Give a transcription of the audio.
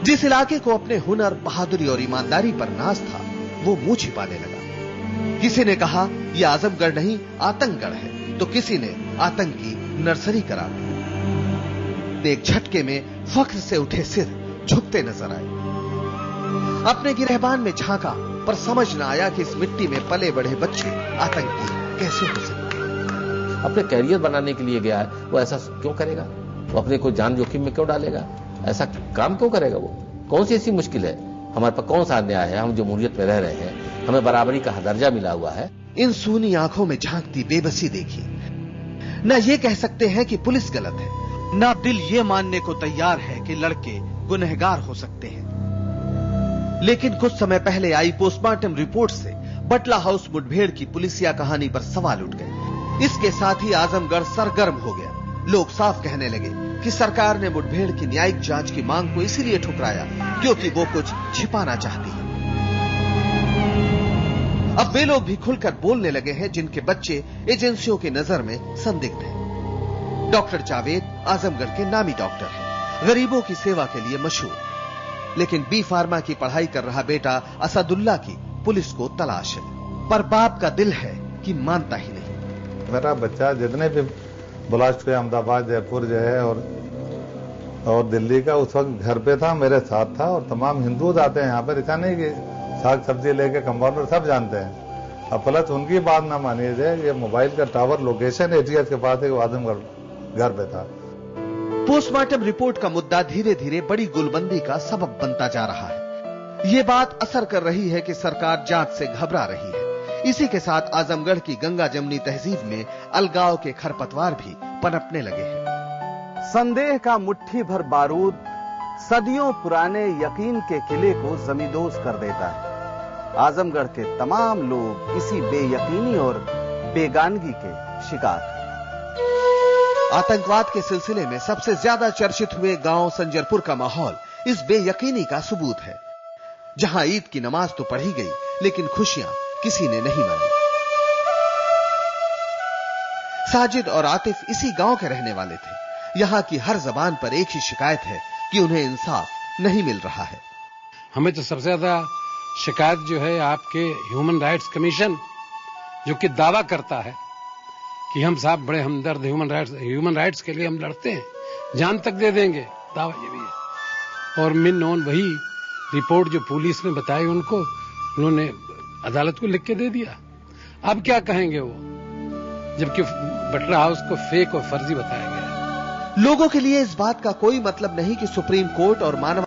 जिस इलाके को अपने हुनर, बहादुरी और ईमानदारी पर नाज था, वो मुंह छिपाने लगा। किसी ने कहा यह आजमगढ़ नहीं आतंकगढ़ है, तो किसी ने आतंक की नर्सरी करार दी। एक झटके में फख्र से उठे सिर झुकते नजर आए। अपने गिरहबान में झांका, पर समझ न आया कि इस मिट्टी में पले बढ़े बच्चे आतंकी कैसे हो सकते। अपने कैरियर बनाने के लिए गया है, वो ऐसा क्यों करेगा? वो अपने को जान जोखिम में क्यों डालेगा? ऐसा काम क्यों करेगा? वो कौन सी ऐसी मुश्किल है? हमारे पास कौन सा अन्याय है? हम जमहूरियत में रह रहे हैं, हमें बराबरी का दर्जा मिला हुआ है। इन सूनी आंखों में झांकती बेबसी देखी। न ये कह सकते हैं कि पुलिस गलत है, न दिल ये मानने को तैयार है कि लड़के गुनहगार हो सकते हैं। लेकिन कुछ समय पहले आई पोस्टमार्टम रिपोर्ट से बटला हाउस मुठभेड़ की पुलिसिया कहानी पर सवाल उठ गए। इसके साथ ही आजमगढ़ सरगर्म हो गया। लोग साफ कहने लगे कि सरकार ने मुठभेड़ की न्यायिक जांच की मांग को इसीलिए ठुकराया क्योंकि वो कुछ छिपाना चाहती है। अब वे लोग भी खुलकर बोलने लगे हैं जिनके बच्चे एजेंसियों की नजर में संदिग्ध हैं। डॉक्टर जावेद आजमगढ़ के नामी डॉक्टर हैं, गरीबों की सेवा के लिए मशहूर। लेकिन बी फार्मा की पढ़ाई कर रहा बेटा असदुल्ला की पुलिस को तलाश है, पर बाप का दिल है कि मानता ही नहीं। मेरा बच्चा जितने भी ब्लास्ट हुए, अहमदाबाद, जयपुर जो है और दिल्ली का, उस वक्त घर पे था, मेरे साथ था। और तमाम हिंदू आते हैं यहाँ पर, ऐसा नहीं कि साग सब्जी लेके कंपाउंडर सब जानते हैं। अब प्लस उनकी बात ना मानिए जाए, ये मोबाइल का टावर लोकेशन एटीएस के पास एक आजमगढ़ घर पे था। पोस्टमार्टम रिपोर्ट का मुद्दा धीरे धीरे बड़ी गुलबंदी का सबब बनता जा रहा है। ये बात असर कर रही है कि सरकार जांच से घबरा रही है। इसी के साथ आजमगढ़ की गंगा जमनी तहजीब में अलगाव के खरपतवार भी पनपने लगे हैं। संदेह का मुट्ठी भर बारूद सदियों पुराने यकीन के किले को जमींदोज कर देता है। आजमगढ़ के तमाम लोग इसी बेयकीनी और बेगानगी के शिकार हैं। आतंकवाद के सिलसिले में सबसे ज्यादा चर्चित हुए गांव संजरपुर का माहौल इस बेयकीनी का सबूत है, जहां ईद की नमाज तो पढ़ी गई लेकिन खुशियां किसी ने नहीं मानी। साजिद और आतिफ इसी गांव के रहने वाले थे। यहां की हर जबान पर एक ही शिकायत है कि उन्हें इंसाफ नहीं मिल रहा है। हमें तो सबसे ज्यादा शिकायत जो है आपके ह्यूमन राइट्स कमीशन, जो कि दावा करता है कि हम साहब बड़े हमदर्द, ह्यूमन राइट्स के लिए हम लड़ते हैं, जान तक दे देंगे, दावा ये भी है। और मिन नॉन वही रिपोर्ट जो पुलिस ने बताई उनको, उन्होंने अदालत को लिख के दे दिया। अब क्या कहेंगे वो, जबकि बटला हाउस को फेक और फर्जी बताया गया है। लोगों के लिए इस बात का कोई मतलब नहीं कि सुप्रीम कोर्ट और मानव